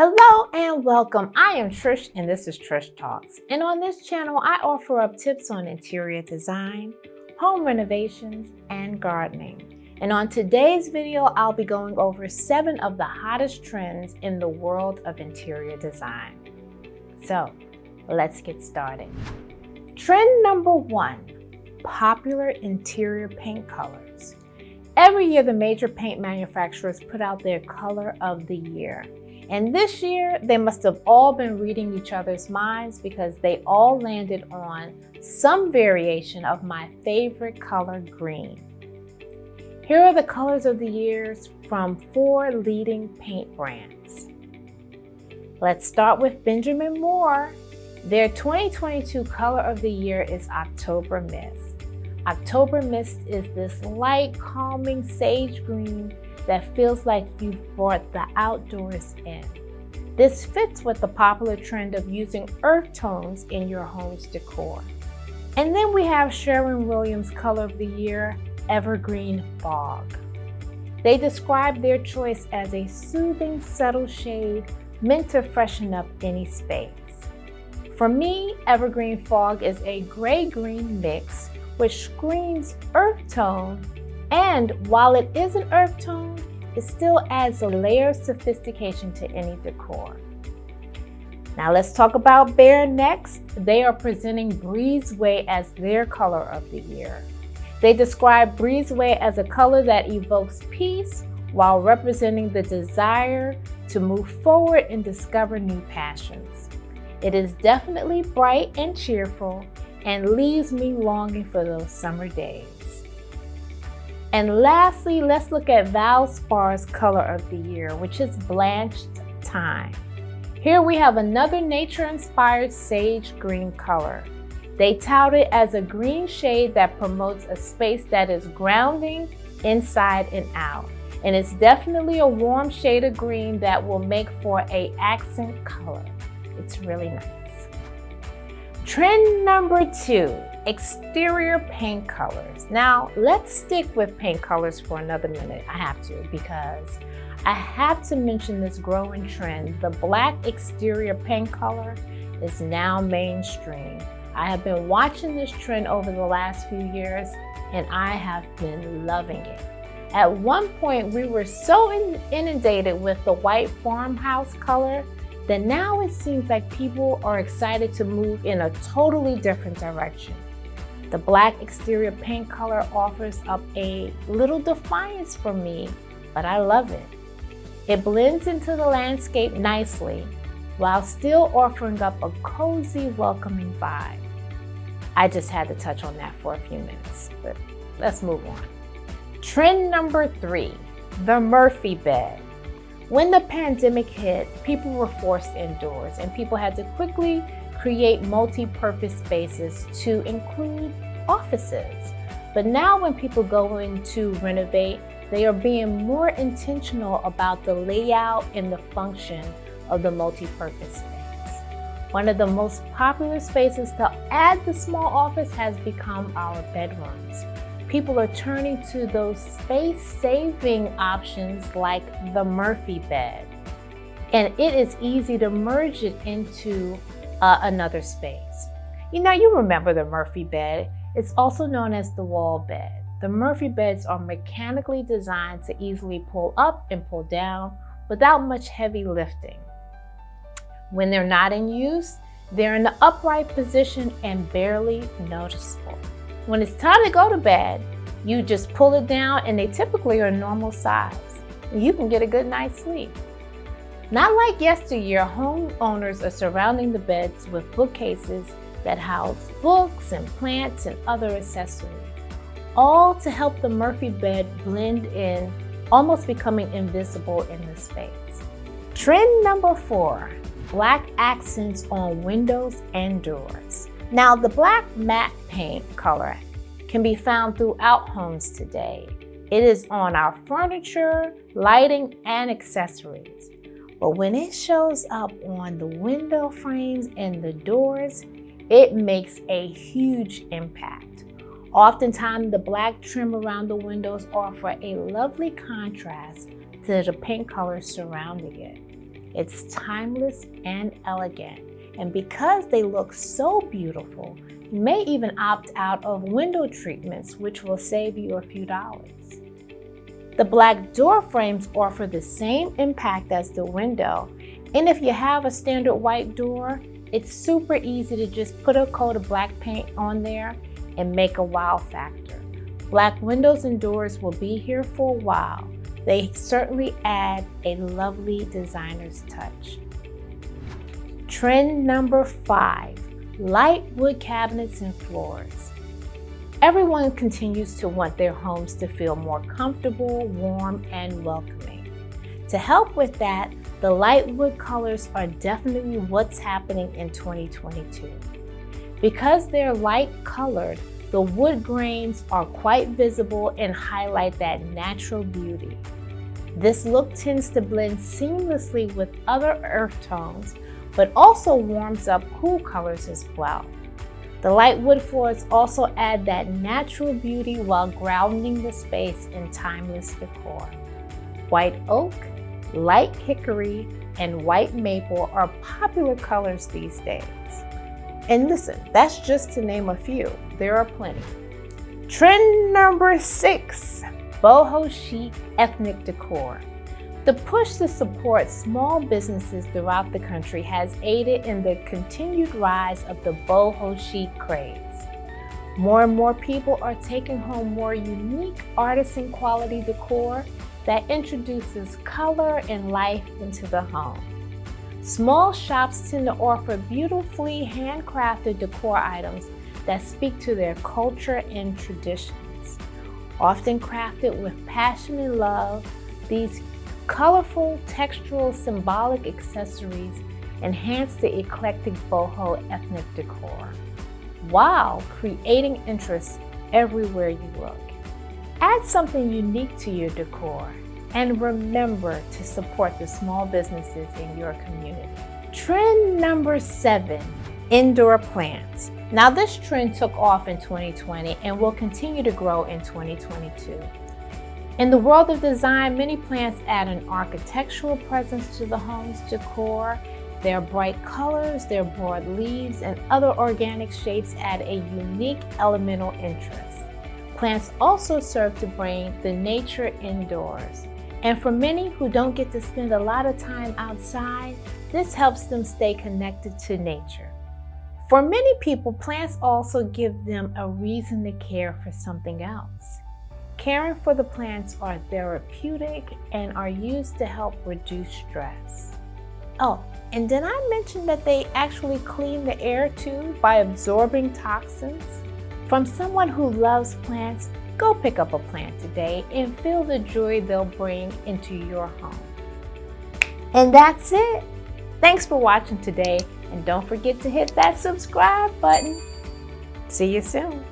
Hello and welcome. I am Trish and this is Trish Talks. And on this channel, I offer up tips on interior design, home renovations, and gardening. And on today's video, I'll be going over 7 of the hottest trends in the world of interior design. So let's get started. Trend number 1, popular interior paint colors. Every year, the major paint manufacturers put out their color of the year. And this year, they must have all been reading each other's minds because they all landed on some variation of my favorite color, green. Here are the colors of the years from 4 leading paint brands. Let's start with Benjamin Moore. Their 2022 color of the year is October Mist. October Mist is this light, calming sage green that feels like you've brought the outdoors in. This fits with the popular trend of using earth tones in your home's decor. And then we have Sherwin Williams' color of the year, Evergreen Fog. They describe their choice as a soothing, subtle shade meant to freshen up any space. For me, Evergreen Fog is a gray-green mix which screams earth tone, and while it is an earth tone, it still adds a layer of sophistication to any decor. Now let's talk about Behr next. They are presenting Breezeway as their color of the year. They describe Breezeway as a color that evokes peace while representing the desire to move forward and discover new passions. It is definitely bright and cheerful and leaves me longing for those summer days. And lastly, let's look at Valspar's color of the year, which is Blanched Thyme. Here we have another nature-inspired sage green color. They tout it as a green shade that promotes a space that is grounding inside and out. And it's definitely a warm shade of green that will make for an accent color. It's really nice. Trend number 2, exterior paint colors. Now, let's stick with paint colors for another minute. I have to, because I have to mention this growing trend. The black exterior paint color is now mainstream. I have been watching this trend over the last few years, and I have been loving it. At one point, we were so inundated with the white farmhouse color that now it seems like people are excited to move in a totally different direction. The black exterior paint color offers up a little defiance for me, but I love it. It blends into the landscape nicely while still offering up a cozy, welcoming vibe. I just had to touch on that for a few minutes, but let's move on. Trend number 3, the Murphy bed. When the pandemic hit, people were forced indoors and people had to quickly create multi-purpose spaces to include offices. But now when people go in to renovate, they are being more intentional about the layout and the function of the multi-purpose space. One of the most popular spaces to add the small office has become our bedrooms. People are turning to those space-saving options like the Murphy bed. And it is easy to merge it into another space. You remember the Murphy bed. It's also known as the wall bed. The Murphy beds are mechanically designed to easily pull up and pull down without much heavy lifting. When they're not in use, they're in the upright position and barely noticeable. When it's time to go to bed, you just pull it down and they typically are normal size. You can get a good night's sleep. Not like yesteryear, homeowners are surrounding the beds with bookcases that house books and plants and other accessories, all to help the Murphy bed blend in, almost becoming invisible in the space. Trend number 4, black accents on windows and doors. Now, the black matte paint color can be found throughout homes today. It is on our furniture, lighting, and accessories. But when it shows up on the window frames and the doors, it makes a huge impact. Oftentimes, the black trim around the windows offer a lovely contrast to the paint colors surrounding it. It's timeless and elegant. And because they look so beautiful, you may even opt out of window treatments, which will save you a few dollars. The black door frames offer the same impact as the window. And if you have a standard white door, it's super easy to just put a coat of black paint on there and make a wow factor. Black windows and doors will be here for a while. They certainly add a lovely designer's touch. Trend number 5, light wood cabinets and floors. Everyone continues to want their homes to feel more comfortable, warm, and welcoming. To help with that, the light wood colors are definitely what's happening in 2022. Because they're light colored, the wood grains are quite visible and highlight that natural beauty. This look tends to blend seamlessly with other earth tones, but also warms up cool colors as well. The light wood floors also add that natural beauty while grounding the space in timeless decor. White oak, light hickory, and white maple are popular colors these days. And listen, that's just to name a few. There are plenty. Trend number 6, boho chic ethnic decor. The push to support small businesses throughout the country has aided in the continued rise of the boho chic craze. More and more people are taking home more unique artisan quality decor that introduces color and life into the home. Small shops tend to offer beautifully handcrafted decor items that speak to their culture and traditions. Often crafted with passion and love, these colorful, textural, symbolic accessories enhance the eclectic boho ethnic decor, while creating interest everywhere you look. Add something unique to your decor, and remember to support the small businesses in your community. Trend number 7, indoor plants. Now this trend took off in 2020 and will continue to grow in 2022. In the world of design, many plants add an architectural presence to the home's decor. Their bright colors, their broad leaves, and other organic shapes add a unique elemental interest. Plants also serve to bring the nature indoors. And for many who don't get to spend a lot of time outside, this helps them stay connected to nature. For many people, plants also give them a reason to care for something else. Caring for the plants are therapeutic and are used to help reduce stress. Oh, and did I mention that they actually clean the air too by absorbing toxins? From someone who loves plants, go pick up a plant today and feel the joy they'll bring into your home. And that's it. Thanks for watching today, and don't forget to hit that subscribe button. See you soon.